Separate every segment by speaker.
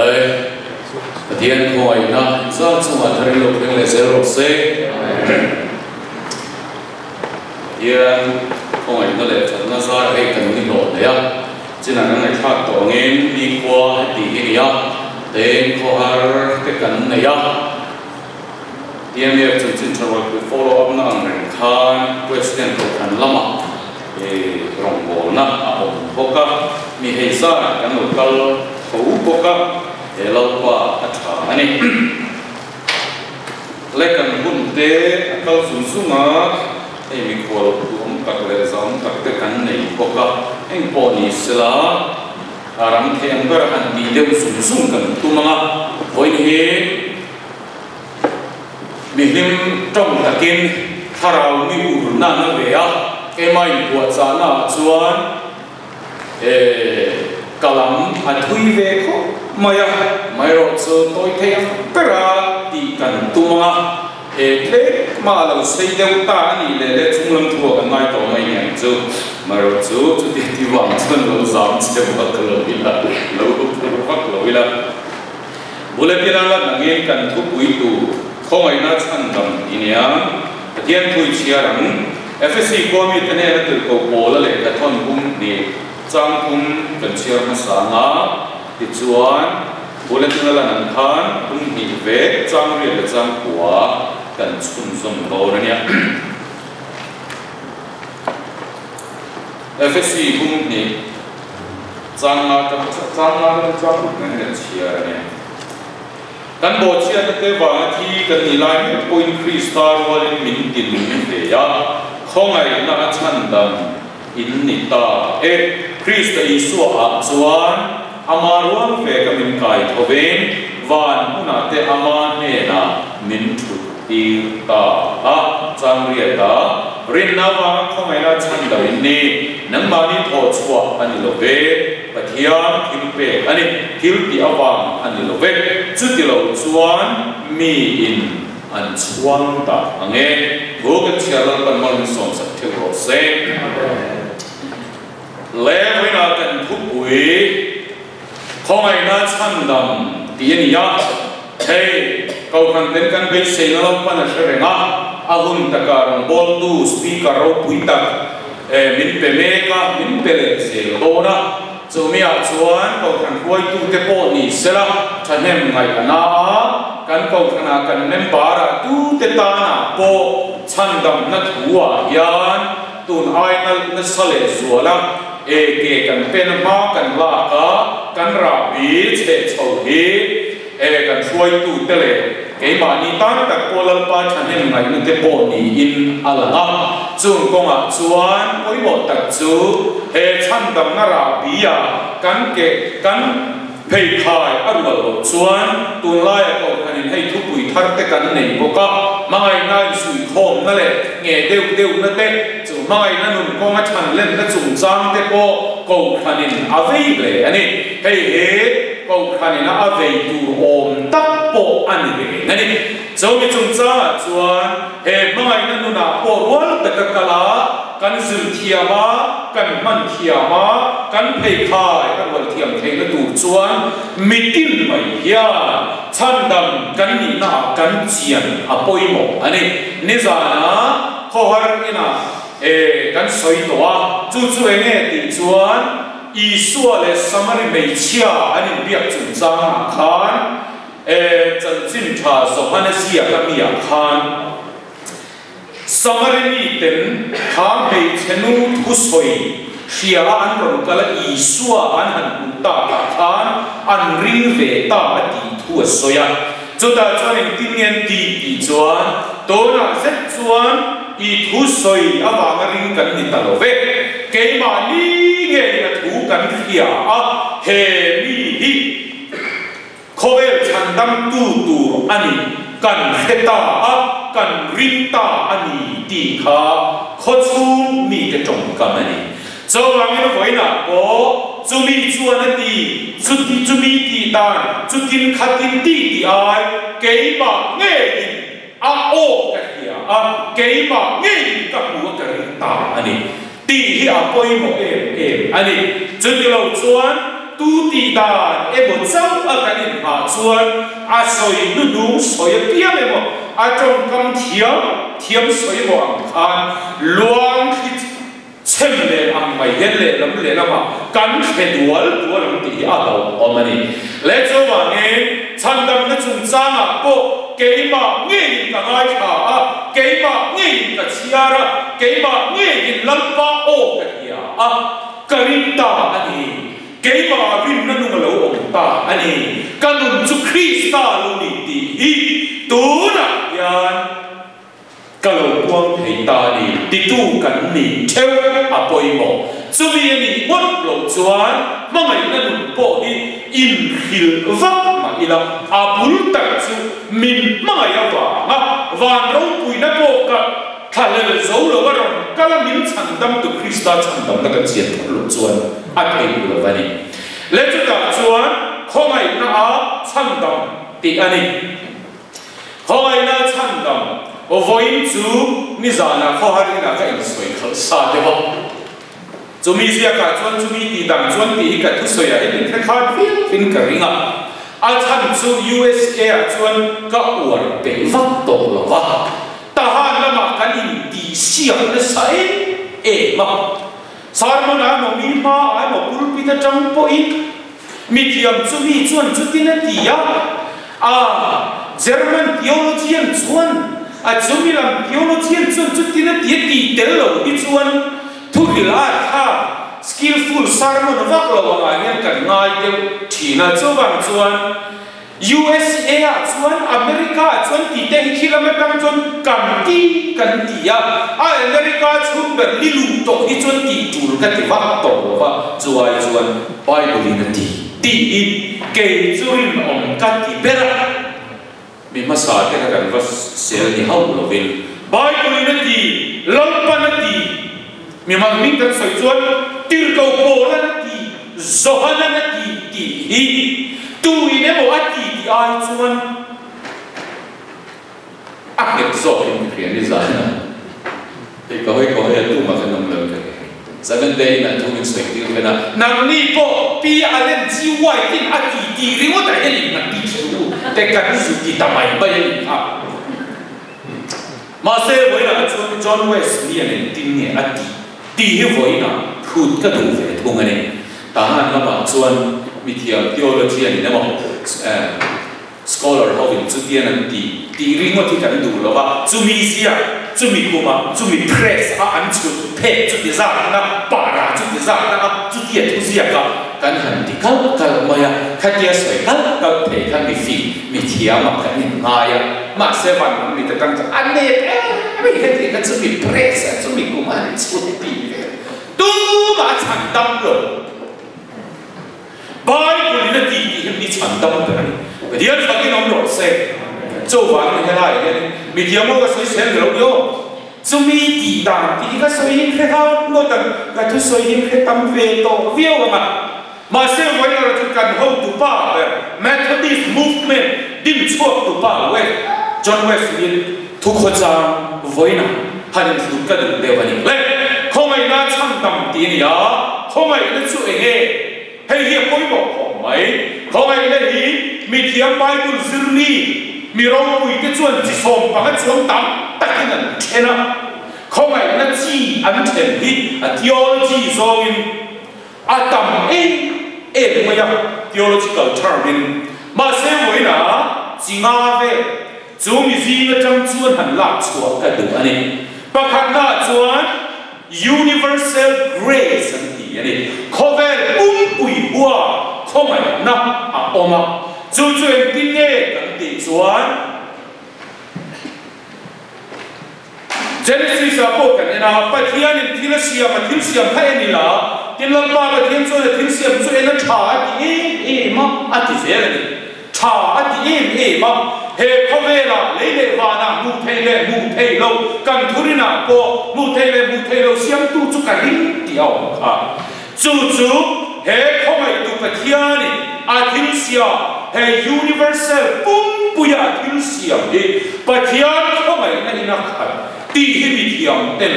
Speaker 1: lệ thiên khôi na do chúng ta thấy lúc những lệ zero c thiên khôi na lệ thật na ra hay cần đi nổi đấy à chỉ là ngày khác tổ nghe đi qua thì cái gì à tên khôi cái cần này à thiên liệt chúng chính trong việc follow up na anh khan question của khan lama rong bol na ông boka mi hay sa cái nụ cal khẩu boka để lâu qua thả này lấy cần hôn tế cal sung sung á em mi khổ ông các lệ giống các cái cắn này boka anh bỏ đi sila ram thế anh có anh đi đâu sung sung cần tu mà với thế mi lim trong ta kinh thảo mi u na na về á cái mai của cha na chuan kalam anh thui về khó mai rồi tôi thấy pera đi cần tu mà thế mà là xây dựng ta ni để chúng lâm thua cái này tổ mai nhận chú mai rồi chú đi vắng chân lâu giảm chế bắt lâu là lâu bắt lâu là bố lê kia là nghe cần thu quý tu không ai nói chân đồng ý nhá thiên thui chia rằng FSC qua mi thế này là từ cầu bố là lệ cái thôn cung đi trang cung cần chia một sáng á thì chuan bố lên trên là nằm than cung đi về trang riêng là trang của cần xuân xuân đồ đấy nhá FSC cung đi trang á cung này là chia này cần bộ chia cái tế vàng thì cần đi lại có increase star volume min tin về ya không ai na chân đầm in nita Christ Isu a chuan amaruang ve ka min kai thoven van huna te ama ne na min thu ti ta a chang ria ta rin na wa không ai na chân đầm ni nang ma ni tho chua ani lo ve pathian thil pe ani thil ti awang ani lo ve chu ti lo chuan mi in an chuang ta ange vô cái chia lan ban mal som sak thil ro se le với na kan thu bui không ai na chan dam ti ni ya hey câu khăn tên kan be se na lo pan a shere nga a hun ta ka rong bol tu speaker ro pui ta min pe me ka min pe le se lo na chu mi a chuan câu khăn huai tu te po ni se la than hem ngai ana kan câu khana kan nem bara tu te ta na po chan dam na thuwa yan tun ai na sale zuala ke kan pen ma kan la kan ra bi che chau hi kan huai tu te le cái mà ni tan tak polal pa than hem ngai na te po ni in ala chung konga chuan oi bo tak chu chan dam na ra bi ya kan phê khai ăn vào chuan tuần lai ở cầu thành hay thu bụi thắt cái cắn này bộ ca mà ngày nay sủi khom nó lệ nghe đều nó tê dù mà ngày nay nung con mắt chăn lên nó trùng trang tê bộ cầu thành avei lệ anh ấy hay hết cầu thành nó avei tu ôm tắc bộ anh lệ anh ấy sau khi trùng trang chuan hệ mà ngày nay nung nào bộ luôn tất cả là kan zul thiama kan man thiama kan phei khai kan wal thiam thei na tu chuan mitin mai hian chandam kan ni na kan chian apoimo ani nizana khohar ina kan soi towa chu enge ti chuan isua le samari mei chia ani biak chung chang khan chan chin tha so hanasia kamia khan Samarani ten khang hei chenu thusoi shia an ron kala isua an han ta khan an ring ve ta ti thu soya chuta chuan tin ngen ti chuan to na set chuan I thu soi awang ring kan ni ta lo ve ke ma ni nge na thu kan khia a he mi hi khovel chandam tu ani kan heta a kan rinta ani ti kha khochun mi te tong kamani so wangin voina ko chumi chuan ti chumi ti tan chutin khatin ti ai ke ma nge a o ka hia a ke ma nge ka hu ka rinta ani ti hi a poi mo em ani chuti lo chuan tu ti đàn em một cháu ở cái điểm hạ chuan soi nu nu soi piang em một trong cầm thiam soi một khan luang khít xem lên ang mày hết lên lắm mà cắn cái đuôi làm tí đầu ôm anh lẽ cho mà nghe chăn đâm nó trùng sang bộ cái mà nghe cả ai cả cái mà nghe cả chia ra cái mà nghe lâm ba ô cái gì cái ta anh cái mà vin nó nung lâu ông ta anh cái nung chú Christa luôn đi đi tú nè yan cái lâu quang thấy ta đi tu cảnh đi theo bồi mồ chú vì anh mất lâu chuan mà mày nó nung bộ đi in hiểu vấp mà đi làm bul tắc chú mình mà mày và rong bùi nó bộ cả thà là dấu là cái cái là mình thành tâm từ Christa thành tâm là cái chuyện lâu chuan thấy được vậy lẽ chúng ta chuan không ai na thành tâm thì anh không ai na thành tâm ở với chú ni giờ na khó hay là cái soi khởi sa đấy không chú mi xia cả chuan chú mi đi đằng chuan thì cái thứ soi ấy mình thấy khác phim cái gì à thành chú USA chuan các uẩn bị vấp tổ là vấp ta han là mà cái gì đi xiang nó sai mà sao mà nói một mi ma ai một bút bị ta trăng bội mi thiam chú mi chuan chú tin là gì German theologian chuan chú mi làm theologian chuan chú tin là gì tel lo đi chuan thu là ha skillful sermon vác lo anh em cần ngay đều chỉ là chú bằng chuan USA chuan America chuan tí tên km chuan cần tí America chuan bật đi lù tổ đi chuan tí chủ cái tí vác tổ và chuan Bible là tí cái chuan ông cái tí bera mình mà sao cái này cần phải xem đi học là vì Bible là tí lâm pan là tí mình mà mình cần phải chuan tiêu cầu bồ là tí Zohar là tí tu ini mau ati di ai cuman akhir zohim krian di sana. Kau tu makan nom lem ke. Zaman day na tu min soi ti kena. Nam ni po pi alen jiwa tin ati di riwo ta ni na pi tu. Tekan su ti tamai bayan ha. Masa voi na John Wesley alen tin ni ati. Ti hi voi na khut ka tu ve thung ani. Tahan lama chuan mi thiam theology ani namo scholar hovin chu tian an ti ringo ti kan du lo ba chu mi sia chu mi kuma chu mi press an chu phe chu ti za na para chu ti za na chu ti tu sia ka kan han ti kal maya khatia soi kal phe kan mi fi mi thiam ma kan ngaya ma se van mi ta kan an ne mi he ti kan chu mi press chu mi kuma chu ti tu ma chan dam lo Bible là gì thì mình chọn tâm cái này, bây giờ phát cái nông luật xe, châu vàng như thế này, mình giờ mua cái soi sen rồi đâu, chúng mình đi đàn thì cái soi hình cái thao, nó đàn cái thứ soi hình cái tâm về tổ viêu mà xem vậy là chúng cần hậu tụ ba, Methodist movement điểm chuộc tụ ba, John Wesley thuộc hội trang với nào, hai nhân thuộc cái đường đều vậy, không ai nói chăm tâm tiền ya, không ai nói chuyện nghe. Hay hiệp bối bộ không mấy không ai lấy ý mi thiam Bible zirni mi rong bùi cái chuan chỉ phòng bằng cái chuan tắm tất cái này thế nào không ai nó chi ăn thèm đi theology zongin tầm mà ya theological termin mà xem với nó chỉ ngã về chú mi gì nó trong chuan hẳn lạc chuột cái đường này bác hẳn là chuan universal grace yani khovel bui bua khomai na oma chu chuan tin nge kan ti chuan Genesis apo kan na pathian in thilasiam khai ni la tin lam pa pathian chu le thilasiam chu ena tha ti ma ati zel ni tha ati ma he khovela leile wana mu thei lo kan thurina po mu thei lo siam tu chu ka rin ti au kha chu he khomai tu pathian ni athilsia he universal pum puya athilsia he pathian khomai na ina kha ti hi mi thiam ten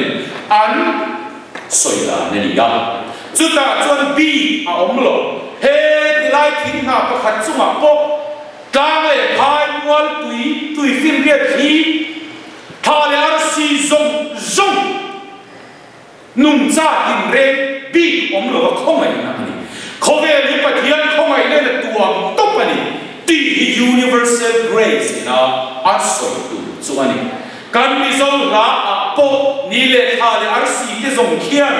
Speaker 1: an soila ne ya chu ta chuan bi a om lo he lai thính ngà bạc khát chung à po càng lệ phai mual tùy phim riết khí thà lệ ar si zong zong nung cha tin re bi om lo không ai na ni khó về đi bát hiền không ai lên là tuam top ani the universal grace na aso tu chu ani kan mi zo la a po ni le tha le ar si te zong khian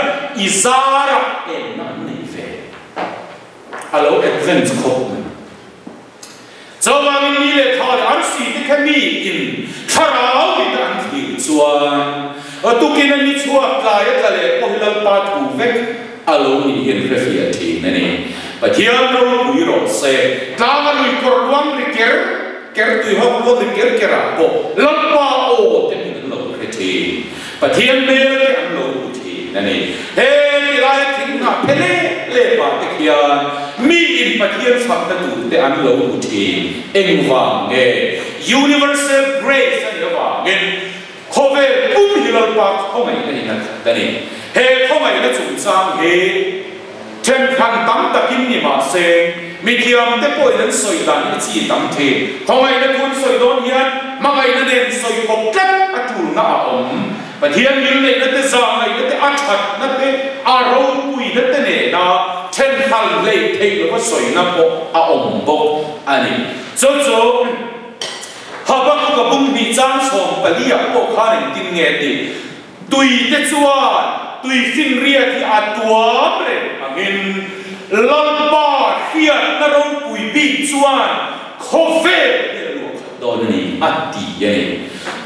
Speaker 1: izara en na nei ve alo advent ko zo wang ni le tha le ar si te khami in tharau bi ta an thi chuan tu kin ni chua ka ya ka le ko hilal pa thu ve alo ni hian refia thi na ni pathian ro bui ro se tla lui kor luang ri ker tu ho lo ri ker ra po lampa o te ni lo re thi pathian me le an lo thi na ni he ti lai thing na phele le pa te khian mi in pathian phak ta tu te an lo thi eng wang nge universal grace an lo wang nge khove pum hilal pa khomai ni na ta ni he khomai na chung sang he trên khăn tắm ta kim ni mà se mi thiam te poi nan soi dan ni chi tam the không ai na kun soi don hian ma ai na den soi ko kat a tu na a om pa thiam min nei na te za ai na te a that na te a ro pui na te ne na trên khăn lei thei lo soi na po a om bo ani zo ha ba ko ka bung bi chang som pa li a po kha rin tin nge ti tui te chuan tui fin ria thì atuam re angin lampa hian na rong pui bi chuan khove lo don ni ati ye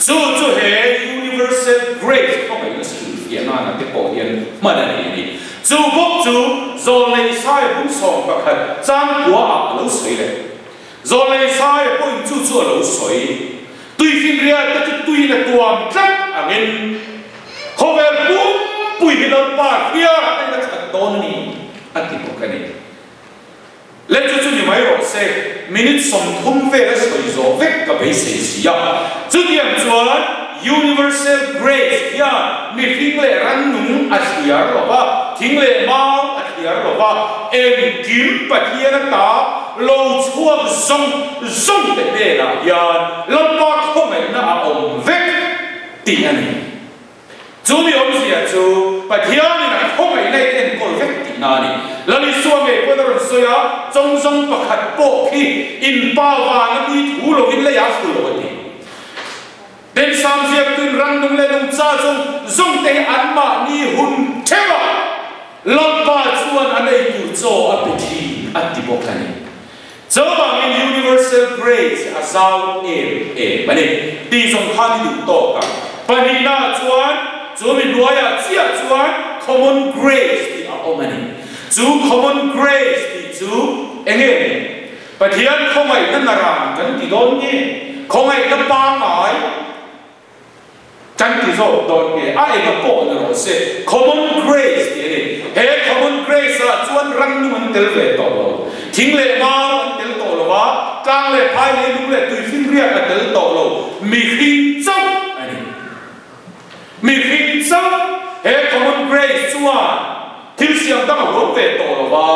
Speaker 1: chu he universal grace ko mai su fian na te po hian mana ni chu bok chu zo lei sai bung song ka khat chang kwa a lo soi le zo lei sai po chu lo soi tui fin ria ta tui na tuam tlat angin khove pu pui hilal pa kia ai na khat don ni ati ko kani le chu ni mai ro se minute som thum ve la soi zo vek ka be se sia chu diam chuan universal grace ya mi thing le ran nung a hiar lo ba thing le mau a hiar lo ba em kim pa kia na ta lo chuam zong te de la ya lo pa kho mai na a om vek ti ani chú mi ông gì à chú, bà thiên này là không phải này tên cổ vết tí na đi, là đi xua về quên rồi xôi á, trong bạc hạt bộ khi in bao vàng nó đi thủ lộ in lấy áo thủ lộ đi, đến sáng giờ tuyên răng nung lên nung cha trong tay ăn mà ni hun theo, lâm ba chuan anh ấy tu cho áp bị áp đi bộ cái này, cho bằng in universal grace à sao mà này đi trong khăn đi đủ to cả, bà đi na chuan chú mình nói là chia chuan common grace thì ông này chú common grace thì chú anh em và thiên không ai nó làm cái thì đón nhé không ai nó ba nói chân thì rồi đón nhé ai nó bỏ nó sẽ common grace thì này hệ common grace là chuan răng nhưng mìnhtel về tổ rồi thính lệ mau mình tel tổ rồi và càng lệ phai lệ đúng lệ tùy phim riêng là tel tổ rồi mi khi trong mi khi trong hệ common grace chuan thiếu siang đang ở về tổ rồi và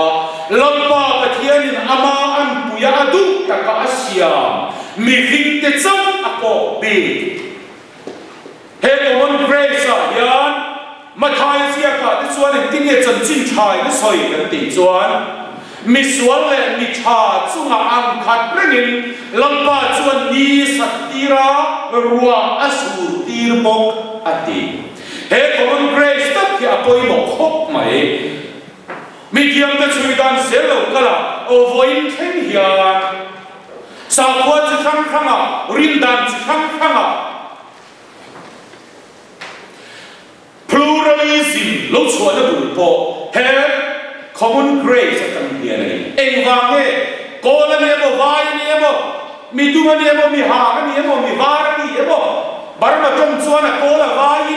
Speaker 1: lâm ba và thiên nhiên ama an puya adu ta cả asiam mi khi te trong apo bi hệ common grace à yan mà thay siya cả te chuan tin ye chân chin chai nó soi cái ti chuan mi sual le mi cha chunga ang khat rengin lâm ba chuan ni satira ruwa asu tir bok ati he common grace tất khi apoi mo khop mai mi kiam ta chui dan se lo kala o voin khen hian sa khwa chi khang khang a rin dan chi khang khang a pluralism lo chuan a bul po he common grace at ang hian ani eng wang he ko la ne mo vai ne mo mi tu ma ne mo mi ha ne mo mi var ni mo bar ma tong chuan a ko la vai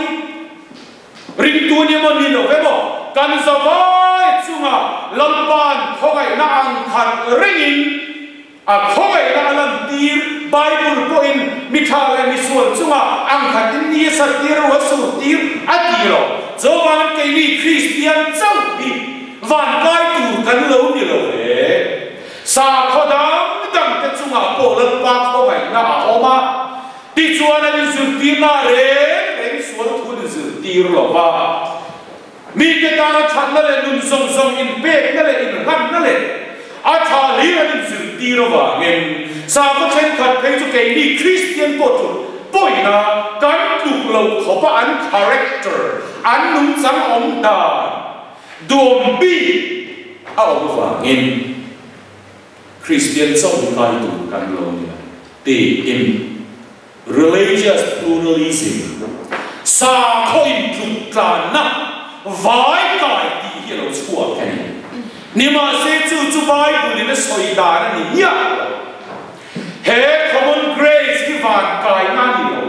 Speaker 1: ring tu ni mo ni no ve mo kan zo vai chunga lampan khogai na ang khat ringin a khogai na lam tir bible po in mitha le mi sual chunga ang khat in ni sa tir wa su tir atiro zo wan ke ni christian chau bi van kai tu kan lo ni lo ve sa kho dam dam te chunga po lan pa kho ngai na a oma ti chuan an zul ti na re sual thun zul tir lo wa mi te ta na chan na le nun song song in pe na le in ram na le a tha li an zul tir lo wa ngem sa ko chen khat phei chu ke ni Christian po chu poi na kan tuk lo kho pa an character an nung sang om da dom bi a om wa ngem Christian song kai tu kan lo ni ti in religious pluralism sa kho in tuk tla na vai kai ti hi lo chua kan ni ma se chu chu Bible ni na soi da na ni ya he common grace ki van kai na ni lo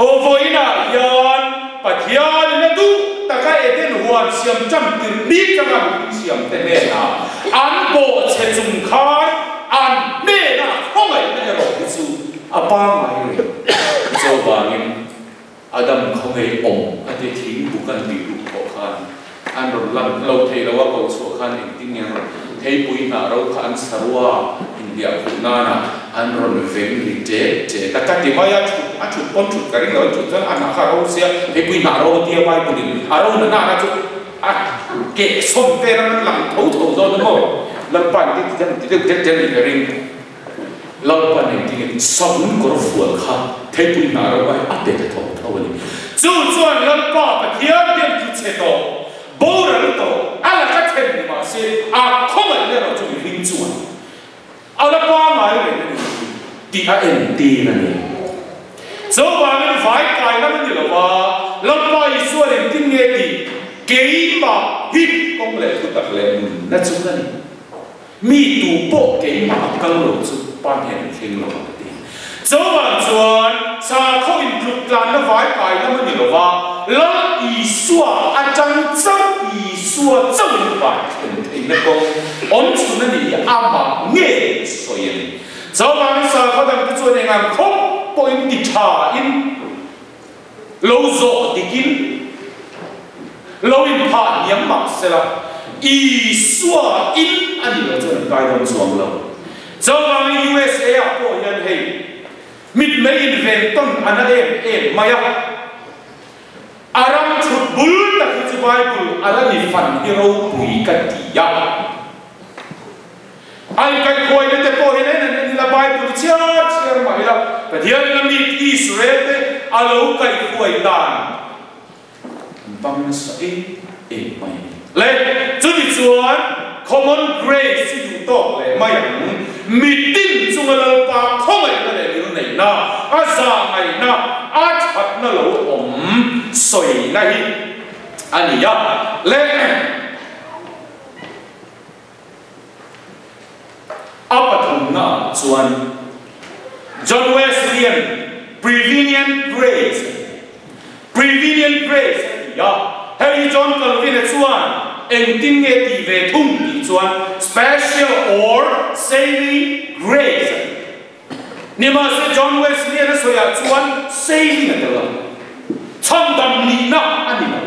Speaker 1: o voina yan pathian na tu ta ka eden huan siam cham tir ni ka ga siam te ne na an bo che chung khai an ne na không ai ne ro chu apa mai re so wangin adam không ai om ate thing bukan bi ru ko khan an ro lan lo thei lo wa ko so khan in ting yang thei pui na ro khan sarwa india khuna na an ro veng li te ta ka ti ma ya chu pon chu ka ri lo chu chan an kha ro sia thei pui na ro ti mai pu ni a ro na chu a ke som ve ran lang thau thau do no lan pan ti jan ni ring lan pan ni ti som ko ro fu kha thei pui na ro ai a te thau thau ni chu chuan lan pa pa thiam tiam chu che to bo ran to ala ka chen ni ma se a khom ai le ro chu ni ring chu ala pa mai le ni ti a en ti na ni so wa men vai kai na ni lo wa lan pa i su ren tin nge ti ke ma hi kong le tu tak le na chu na ni mi tu po ke ma kal lo chu pa hen thing lo ti so wa chuan sa kho in pluk tlan na vai kai na ni lo wa la i su a chang chang i su chang ba thing na ko on chu na ni a ma nge so yen so wa sa kho dam tu chu ne ngam khop point ti tha in lo zo ti kin lo in pa niam ma se la i su in ani lo chu kai dom chuang lo so wa USA a po yan hei mit me in ven ton ana em maya aram chut bul ta chu Bible ala ni fan hero pui ka ti ya ai kai khoi ne te po ne ne la Bible chia mai la ta hian na mi Israel te alo kai khoi dan bang sa e mai le chu ni chuan common grace si to le mai mi tin chung la pa khom ai na le ni nei na a sa ai na a chat na lo om soi na hi ani ya le apathum na chuan John Wesleyan prevenient grace ya hey John Calvin chuan engting nge ti ve thum ti chuan special or saving grace ni ma se John Wesleyan so ya chuan saving na la chandam ni na ani na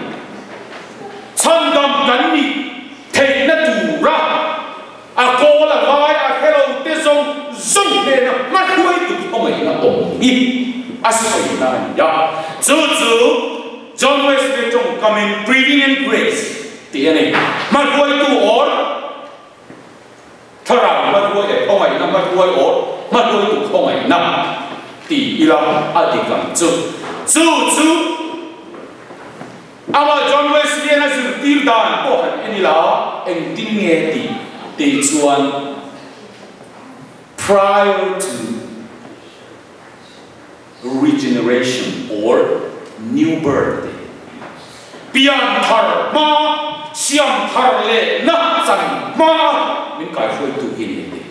Speaker 1: chandam kan ni thei na tu ra a ko la vai a hello te zong ne na ma huai tu ko mai na om i a sai na ya zu John Wesley trong coming prevenient grace ti ani ma huai tu or thara ma huai e ko mai na ma huai or ma huai tu ko mai na ti ila adikam zu ama John Wesley na zu tir dan po han ani la eng tin nge ti chuan prior to regeneration or new birth pian thar ma siam thar le na chan ma min kai foi tu hi ni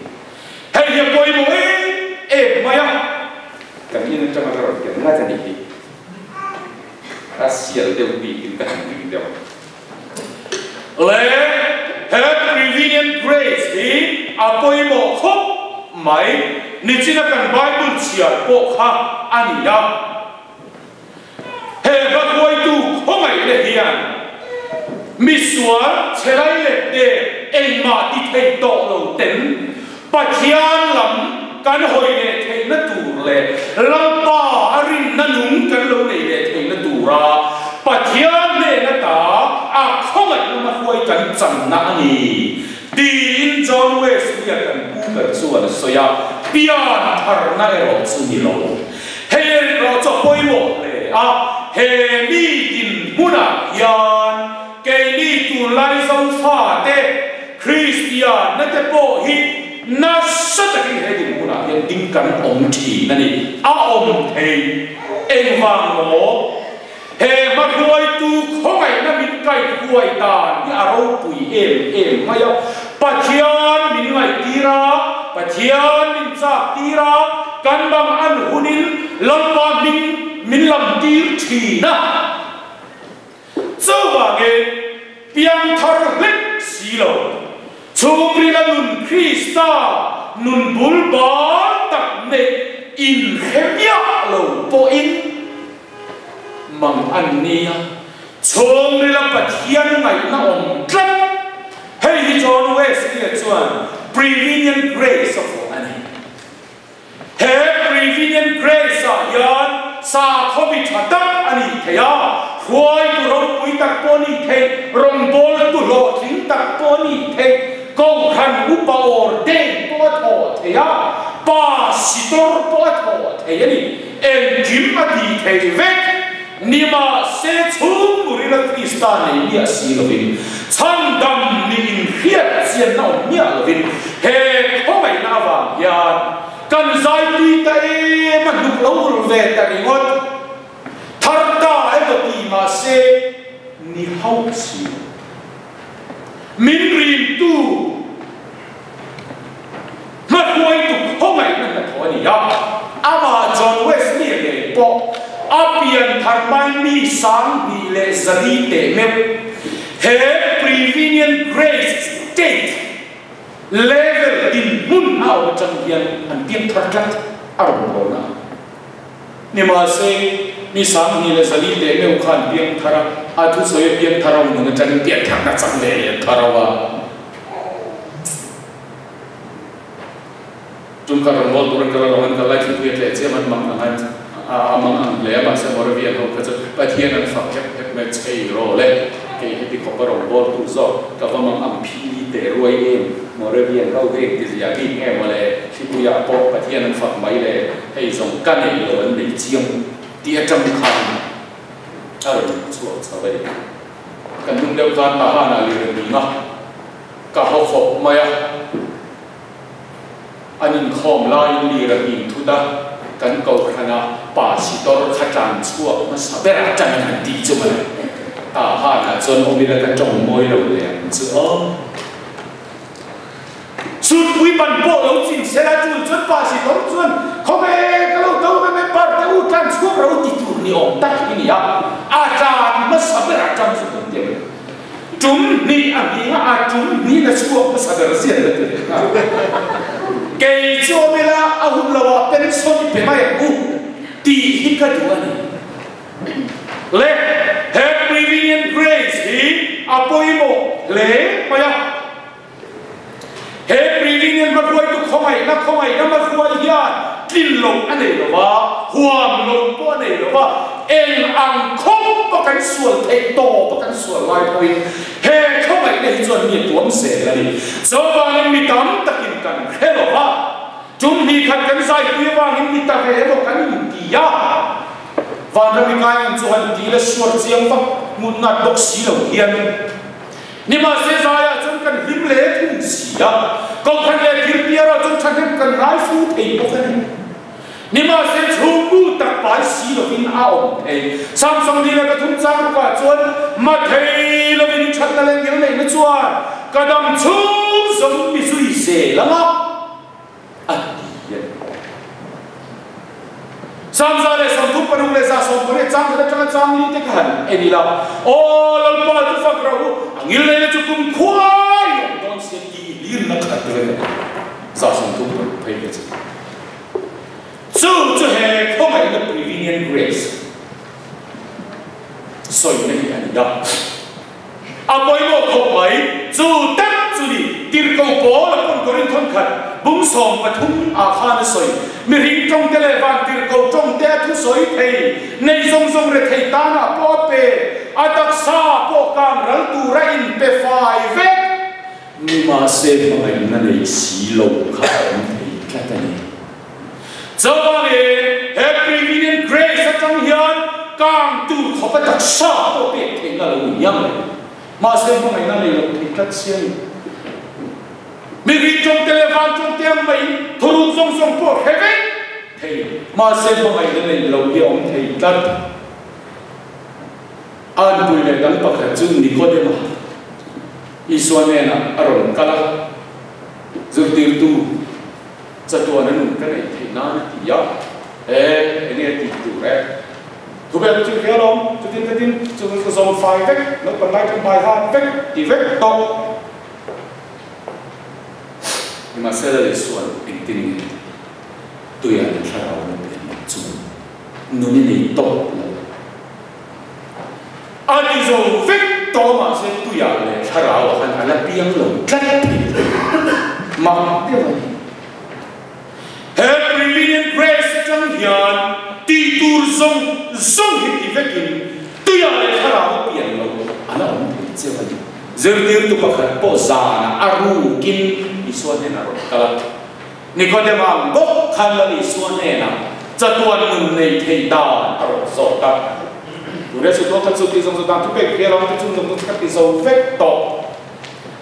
Speaker 1: hey ye poi mo e maya kan ni na chama ro ke na ta ni hi asial de bi in ka ni de le have prevenient grace hi apoi mo khop mai ni china kan Bible chia po kha ani ya he ba koi tu ho mai le hian mi suar chelai le de ei ma ti thei to lo ten Pathian lam kan hoi le thei na tur le lampa arin na nung kan lo nei le thei na tura Pathian le na ta a khongai na ma hoi kan chan na ani din John Wesley kan pu kan chuan soya pian thar na ero chu ni lo he ro cho poi mo le a he mi tin muna yan ke ni tu lai song fa te Christian na te po hi na sát cái hệ định của nó hiện tinh cần ổn chỉ là gì à ổn thì em vàng nó hệ mà đuôi tu không phải là mình cái đuôi ta như áo bụi em mà yêu Pathian mình ngay tira Pathian mình chắc tira căn bằng ăn hunin làm ba mình làm tir chỉ na cho vào cái biang thar hết xí lô chung ri la nun Krista nun bulbar tak ne in khemia lo po in mang ania chung ri la Pathian ngai na om tlat hey John Wesley chuan prevenient grace of ani he prevenient grace yan sa khomi thatak ani theya huai tu rom pui tak poni the rom bol tu lo thing tak poni the công khăn upa orden po tho thế à ba sitor po tho thế này em kim ati thế vek nima se chung muri la Krista này nia si lovin chang dam ni in khiat sian nau nia lovin he ko mai na wa ya kan zai ti ta e man duk lo ve ta ni ngot thar ta e ti ma se ni hau si min rim tu mà quay tụ không ai nên là thôi đi à mà John Wesley này bỏ apian thằng mai mi sáng mi lệ zali tệ mèo he prevenient grace state level in mun ao trong hiền anh tiên thật chất ở đâu na nhưng mà se mi sáng mi lệ zali tệ mèo khan tiên thara thu soi tiên thara mình chân tiên thằng na chẳng lệ thara wa chúng ta còn một tuần còn làm cái lại thì việc lệ chế mình mang hàng mang lệ mà sẽ mở việc học cái chỗ Pathian anh phát cái mấy cái rồi lệ cái cái có cái robot tu zo cái vào mang âm phi để rồi em mở việc học cái gì vậy thì em mà lệ khi tôiอยากบอก Pathian anh phát mấy lệ hay dùng cái này là vấn đề chiêm địa trăm khăn sao vậy cái những điều can mà hà này là gì mà cả học học mà anh in khom lai li ra in thu da kan ko khana pa si tor khatan chua ma sa bera chan han ti chu ma ha na chon omi ra kan chong moi lo le chu o sut wi ban bo lo chin se la chu chon pa si tor chuan kho me ka lo to me par te u tan chu ro ti tu ni om ta ni ya chan ma sa bera chan chu ti chúng ni anh à chúng ni là chúa mà sao được riêng được cái chỗ này là ông là bên số bị mai u thì hít cái chỗ này lệ have prevenient grace hi apoimo lệ mà ya have prevenient mà quay tụ không ai nó mà quay ya tin lồng anh này là ba huam lồng po này là ba em ăn không có cái xuân thấy to có cái xuân lai quay he không phải để chuẩn bị tuấn sẽ là đi do vàng mi tắm ta kinh cần thế là ba chúng mi khát cái sai quý vàng mi ta về một cái gì ya vàng ra mi cái anh chuẩn đi là xuân riêng vấp một ngạt bốc xí đầu hiền nhưng mà sẽ ra chúng cần him lệ thùng xí ya còn khăn lệ thiếu bia rồi chúng chẳng cần lái phu thấy một cái nhưng mà sẽ chung bu tập bài xí là vinh ao thế Samsung đi là cái thùng trang của chuan mà thấy là vinh chắc là lên cái này nó chuan cái đam chung giống bị suy xề lắm á Samsung này Samsung phải không lấy ra Samsung này trang đi thế cần em đi làm ô lần ba tôi phát ra anh nghĩ là chụp cùng khoai đón xe đi liên lạc hết rồi Samsung phải cái gì so to have không phải là prevenient grace so này anh đã à bây giờ không phải dù tất dù đi tiền cầu bố là con korin thon khat bung som pathum a khan soi mi ring trong tele van tir ko trong te thu soi thei nei zong zong re thei ta na po pe atak sa po kam ral tu ra in pe fai ve mi ma se ma na nei si lo kha thei katani zawale happy vision grace atang hian kang tu khopa tak sa po pe thei na lo yang ma se ma na nei lo thei kat sian mi ri trong tele van trong tiam mai thurun song song po heve thei ma se ma na nei lo hi om thei kat an pui le dal pakhat chu Nikodema iswane na aron kala zurtir tu chatua na nun kanai theina ti ya ene ti tu re thu be chu khelom chu tin chu zone 5 vek no pan lai trong bài han vek ti vek to ni ma sela le suan tin tu ya ni thara na pe chu nu ni nei to ani zo vek to ma se tu ya le thara wa han ala piang lo tlat ma de wa happy vision grace trong hian ti tur zong zong hi ti vekin tu ya le thara wa piang lo ana om che wa zertir tu pakhat po zana aru kin iswan na ro kala Nikodema bo khan la iswan na chatuan nun nei thei da ro so ta tu re su to khat su ti zong dan tu pe ke ram tu chung zong khat ti zo vek to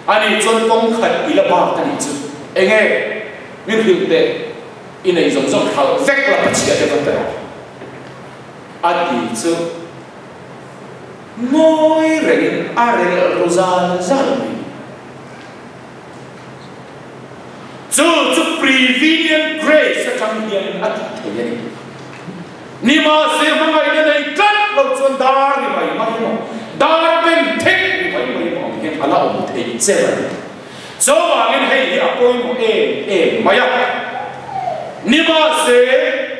Speaker 1: ani chon kong khat ila ba ta ni chu enge min hil te in ei zong zong khal vek la pa chia te va ta ati chu moi ren are rozal zalmi chu prevenient grace atang hian ati thei ni ma se ma ngai ne nei kat lo chon dar ni mai mai mo dar ben thek ni mai mai mo hian ala om thei che ba so wa ngen hei hi apoi mo maya ni ma se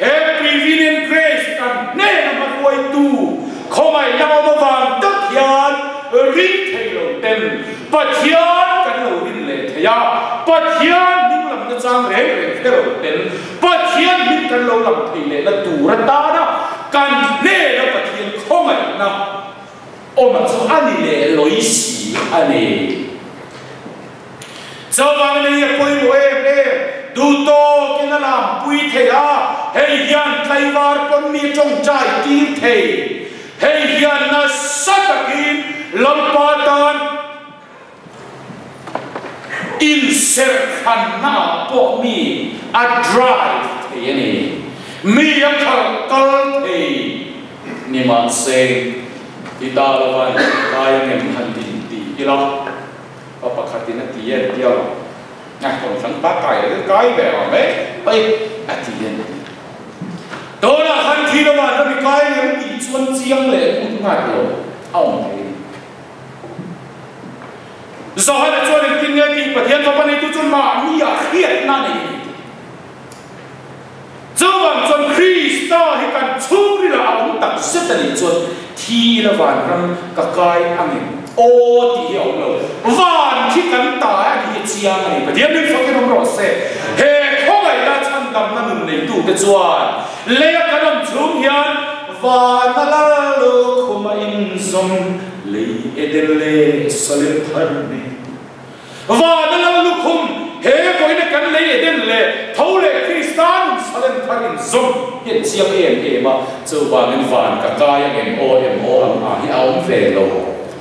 Speaker 1: happy prevenient grace kan ne na ma koi tu kho mai na ma wang tak hian rin thei lo ten pathian kan lo rin le thaya pathian chang re phero ten pathian min kan lo lam thei le la tu ra ta na kan ne la pathian khomai na o ma chu ani le loi si ani zawang ne poi mo du to kin la pui thei a hei hian tlaiwar pon mi chong chai ti thei hei hian na satakin lampa tan in ser khanna po mi a drive thei ani mi a kal thei ni ma se ti da la van kai ngem han tin ti ila pa pa khatina ti ye ti ala na kon sang pa kai le kai ve ma me pai a ti ye do la han thi la van mi kai ngem ti chuan chiang le ku ngai lo au thei so hana chuan tin nge ti pathian pa pani tu chun ma ni a khiat na nei zawang chon Krista hi kan churi la ang tak setani chon thi la van ram ka kai angin o ti hi ong lo van khi kan ta hi chiang ani pathian ni fa ke ro se he khoi la chan dam na nun nei tu te chuan le ka nam chung hian van la lo khuma in zong le edele solen tharne và nó là lúc hôm he coi nó cắn lấy để đến lệ thấu lệ Christian salen tharin zum hiện chiang em mà châu vàng em vàng cả cái em o hi áo về lô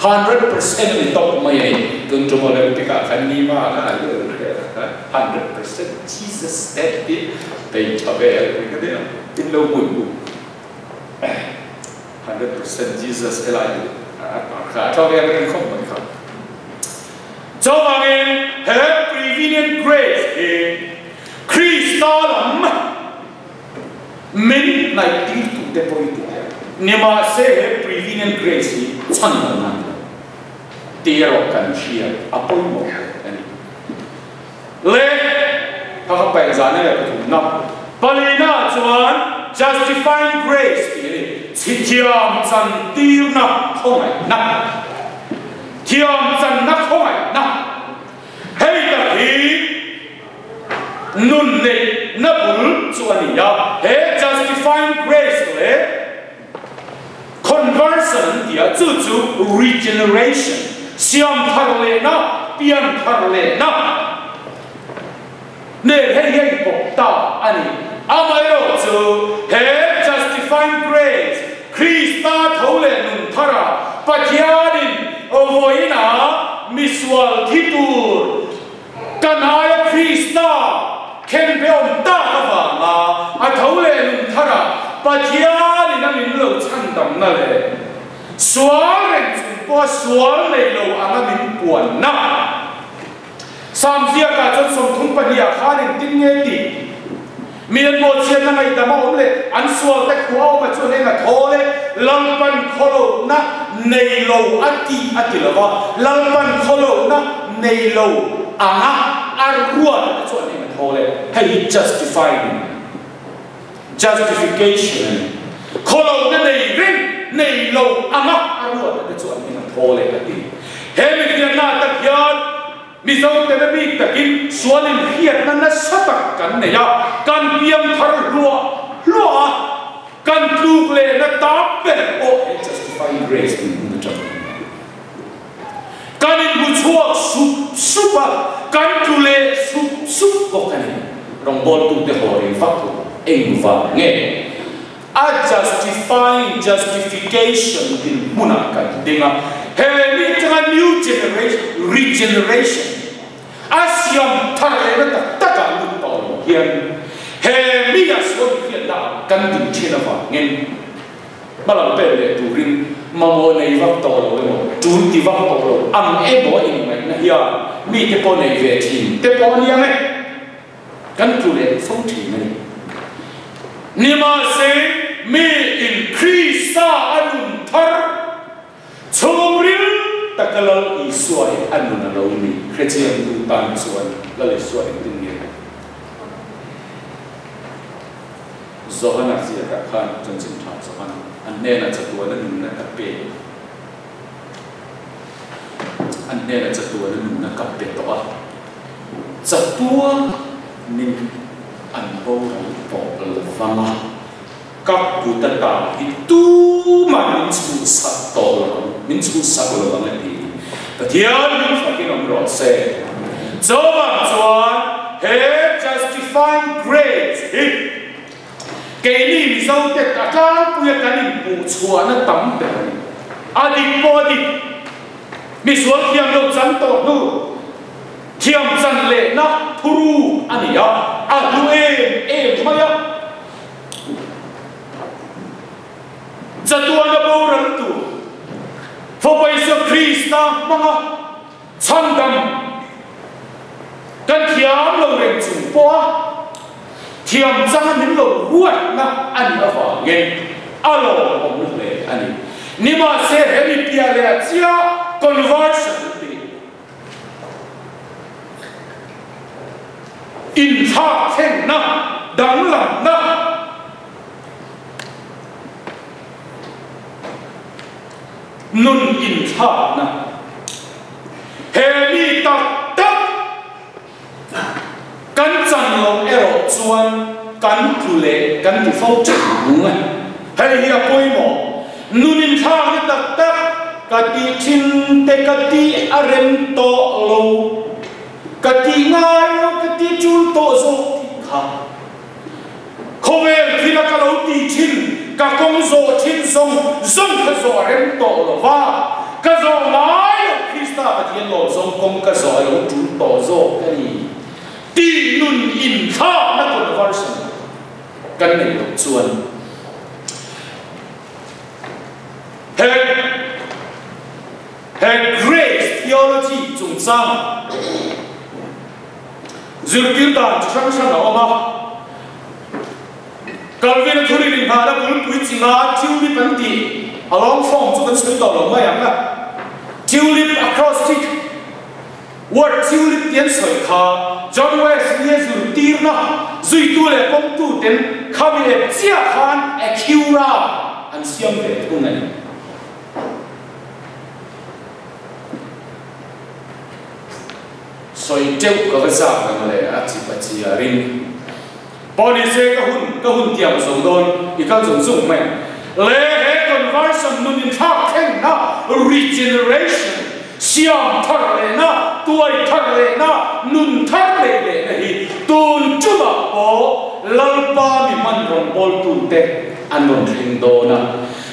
Speaker 1: 100% ni top mai này từng trong một lần tất cả khán ni mà là 100% Jesus that it they cho về cái đấy in lâu mùi 100% Jesus lại khá cho về cái không phải không cho bằng em happy prevenient grace Krista lam min này tin tu te poi tu ni ma se happy prevenient grace chan na tiro kan chia apoi mo ani le ka ka pa zana ya tu na palina chuan justifying grace chi thiam chan tir na khoi na thiam chan na khoi na hei ta hi chu regeneration siam thar le na pian thar le na ne hei ko ta ani amayo chu he justifying grace Krista thole nun thara pathianin ovoina miswal thitur kanaya Krista ken beom ta ka ma a thole nun thara pathianin amin lo chandam na le swal ren chung po swal nei lo anga min puan na samsia ka chon som thung pania khanin tin nge ti mian mo chen na ngai dama omle an swal ta khuaw ma chon na thole lalpan kholo na nei lo ati lawa lalpan kholo na nei lo anga arua chon na thole hey justification kholo na nei ring nei lo anga arua chon na thole ati he mi na ta yan mi zo te na bi takin swalin hiat na satak kan ne ya kan piam thar lua kan tu le na tap pe o justifying grace in the chapter kan in bu chuak supa kan tu le sup ko kan rong bol tu te hori fa tu ei va nge a justification in munaka dinga he ni tanga new generation regeneration asiam thare na ta ka lu to hian he mi ya so hian da kan tin chena va ngen balam pe le tu rin mamo nei va to lo mo tu ti va to lo am e bo in mai na ya mi te po nei ve tin te po ni ame kan tu le phong thi ni ni ma se mi increase sa anun thar chomril takalal isuai anun na lo ni Christian tu tan suai la le suai tin ni Zohana sia ka khan chen chen tha Zohana an ne na chatua na nun na kape an ne na chatua na nun na kape to a chatua nin an bo ra po lava kap putata itu man chu sa to min chu sa lo na ti pathian min fakin om ro se zowa chuan he justifying grace cái này mình sao thế cả trang bây giờ cái này bù chua nó tắm bể adik body mình xuống thiam lâu chắn tổ nu thiam chắn lệ na thuru anh ya lu em mày ya za tua na bầu rắn tu phô bày sơ Krista manga chăn đầm cái thiam lâu rèn chung po thiam chang min lo ruat na ani awa ngen alo om le ani nima se hemi pia le chia conversion in tha chen na dang lam na nun in tha na hemi tak kan chang lo ero chuan kan tu le kan tu fo chang ngai hai hi poi mo nunin tha ni tak tak ka ti chin te ka ti arem to lo ka ti ngai lo ka ti chul to zo ti kha khowe thi na ka lo ti chin ka kong zo chin song zong ka zo arem to lo wa ka zo mai lo Krista pathian lo zong kong ka zo lo chul to zo ka ni ti nun in tha na conversion kan nei lo chuan he grace theology chung chang zurkil dan chang chang na oma Calvin thuri rin ha la bul pui chinga tiuli panti along form chu kan sui to lo ma yang la tulip acrostic word tulip tian soi kha John Wesley Yesu tirna zui tu le pom tu ten khami le chia khan acura an siam ve tu ngai soi teu ka va sa ka le a chi pa chi a rin poni se ka hun tiam song don I ka zong zong mai le he kon conversion nun in thak theng na regeneration siam thar le na tuai thar le na nun thar le na hi tun chuma po lalpa mi man rong bol tun te anon thing do na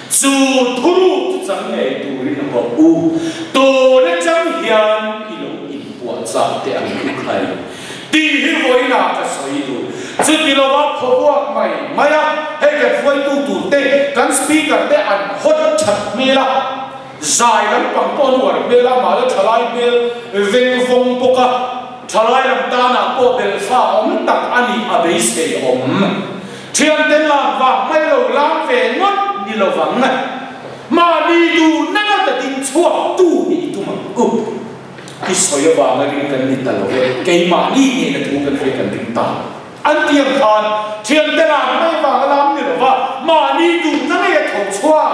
Speaker 1: chu thuru chang nei tu rin ho u to na chang hian ilo in wa cha te ang khai ti hi voi na ka soi du chu ti lo wa pho wa mai maya he ka voi tu te kan speaker te an hot chat me la zai lam pang pon war me la ma la thalai bel veng vong poka thalai lam ta na po bel fa om tak ani abei se om thiam ten la wa mai lo lam ve ngot ni lo wang na ma ni du na ta ding chua tu ni tu ma ku ki soya wa ma ring kan ni ta lo ke ma ni ni na tu kan kan ding ta an tiam khan thiam ten la mai wa lam ni lo wa ma ni du na ye thau chua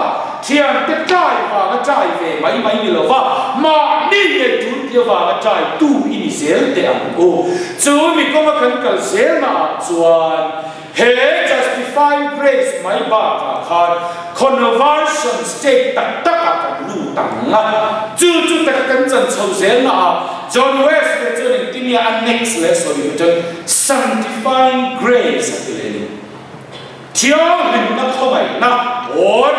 Speaker 1: thiam te chai wa ga chai ve mai mai ni lo wa ma ni ye tu ti wa ga chai tu ini zel te ang ko chu mi ko ma kan kal zel na chuan he justifying grace mai ba ka khan conversion state tak tak ka lu tang nga chu tak kan chan chau zel na John West le chuan tin ya next lesson ni chuan sanctifying grace atile thiang lim na khomai na or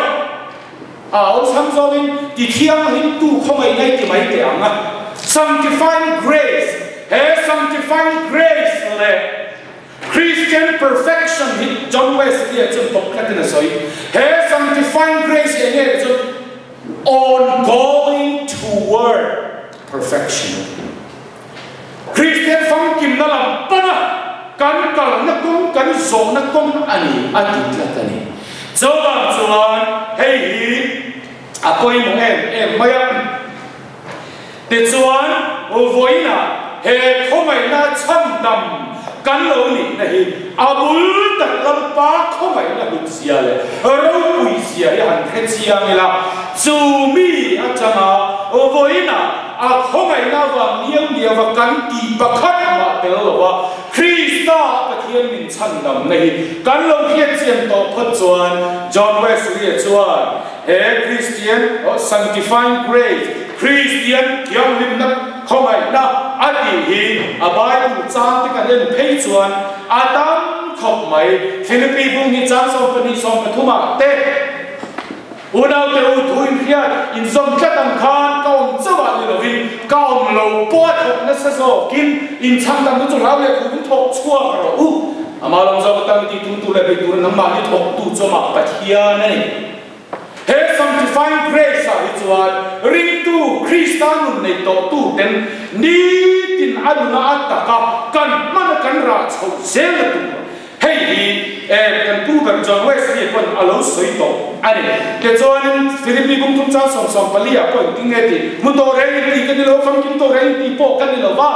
Speaker 1: ông samsung đi thiang hin tu khomai nai ti mai te anga sanctifying grace he sanctifying grace le Christian perfection hit John Wesley at some popular soi. Hey, sanctifying grace here is ongoing toward perfection. Christian funkim na lang pana kan kal na kan zong na kong ani atit la tani. So bang chuan hey apoy mo em maya te chuan o voina he khomai na cham dam kan lo ni na hi abul tak lam pa khomai la hu sia le ro pui sia ya han khe sia mi la chu mi a changa o voina a khomai na wa niam dia wa kan ti pakhat ma tel lo wa Krista pathian min chan dam nei kan lo hian chiam to phot chuan John Wesley chuan he Christian or sanctifying grace Christian yang lim na khomai na ati hi abai tu chang te kan len phei chuan Adam khop mai Philippi bung ni chang som pani som pathuma te unau te u thuin khia in som khatam khan kaum chawa ni lovin kaum lo po thok na sa so kin in chang tam tu lau le khu thok chua ro u amalom zo tam ti tu le be tu na ma ni thok tu choma pathia nei he sanctifying grace a chuan ring tu Christian nei to tu ten ni tin aduna ataka kan man kan ra chho zel tu hey kan tu kan John Wesley pon alo soi to ani ke chuan Philippi bung tum cha som som palia pon ting ne ti mu to re ti kan lo fam kim to re ti po kan lo ba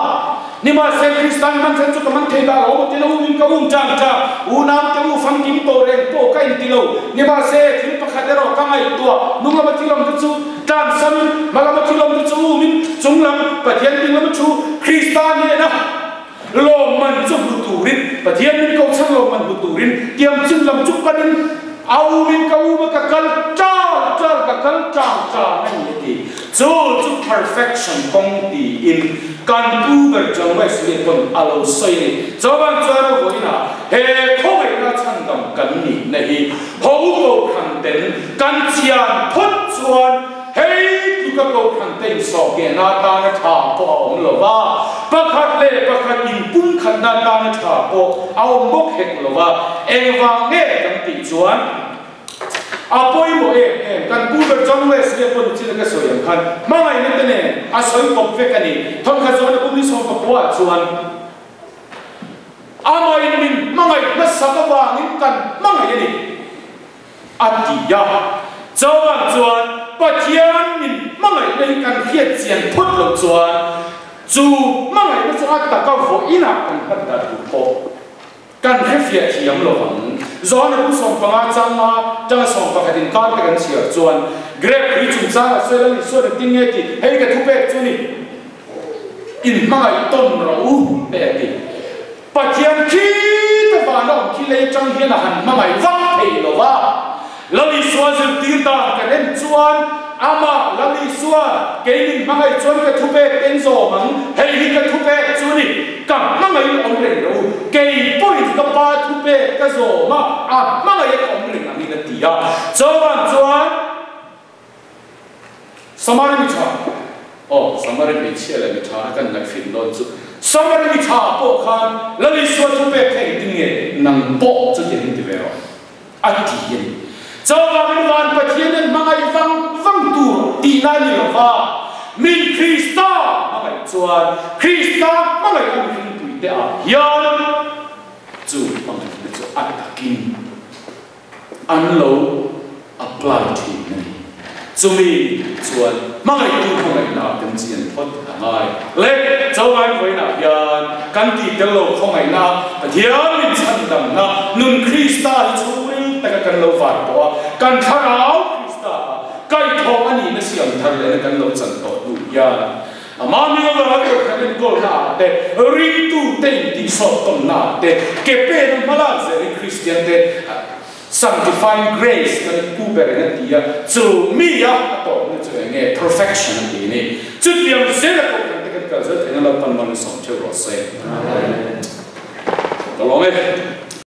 Speaker 1: ni ma se Christian man chen chu man the da lo ti lo min ka um chang cha u nam te u fam kim to re po ka in ti lo ni ma se thil pakhat ro ka ngai tua nu ma ti lom chu tan sam ma ma ti lom chu min chung lam pathian ti lam chu Christian ne na lo man chu tu rin pathian min ko chang lo man tu rin tiam chung lam chu panin au min ka u ma ka kal cha ka kal cha nai ti chu perfection kong ti in kan tu ber John Wesley pon alo soi ni zo bang chuan ho ina he khoi na chan dam kan ni nei ho ko khang ten kan chian phot chuan hey tu ka ko khang ten so ke na ta na tha po om lo ba pakhat le pakhat in pum khan na ta na tha po aw bok hek lo ba ewang nge kan ti chuan apoy mo kan tu ber John Wesley pon chi ka so yang khan ma ngai ne ne a soi kop ve kan ni thon kha zona pum ni so ka po chuan amai min ma ngai na sa ka wa ni kan ma ngai ni atia chuan pathian min ma ngai ne kan hiat chian phut lo chuan chu ma ngai na chu at ta ka vo ina kan phat da tu po kan hefia thiam lo wang zona bu som panga changa changa som pa kadin kar ka kan sia chuan grep ri chung cha so la ni so de tin nge ti hei ka thu pe chu ni in mai ton ro u pe ti pathian ki ta ba no ki le chang hian han ma mai wang thei lo wa lali suwa zil tirta kanen chuan ama lali suwa kenin mangai chuan ka thupe enzo mang hei hi ka thupe chuni ka mangai omreng ro kei point ka pa thupe ka zo ma a mangai omreng ani na tia chuan samari mi cha samari mi chela mi cha kan na fin lon chu samari mi cha po khan lali suwa thupe thei tinge nang po chu yen ti vero ati yen Jawa Van Pathian mangai vang tu di nani lova min Krista mangai chuan Krista mangai ang hin tu te a hian chu mangai ni chu atakin anlo apply thi ni chumi chuan mangai tu mangai na kan chian thot ngai le Jawa voi na hian kan ti te lo khongai na Pathian min chan dam na nun Krista chu kan lo far po kan tharau Krista kai thong ani na siam thar le kan lo chan to du ya amami ga ha ko kan ko na te ri tu te di so tom na te ke pe no mala ze Christian te sanctifying grace kan ku ber na dia chu mi ya to na chu nge perfection ti ni chu tiam se la ko kan te kan ka ze te na pan man so che ro se amen to lo me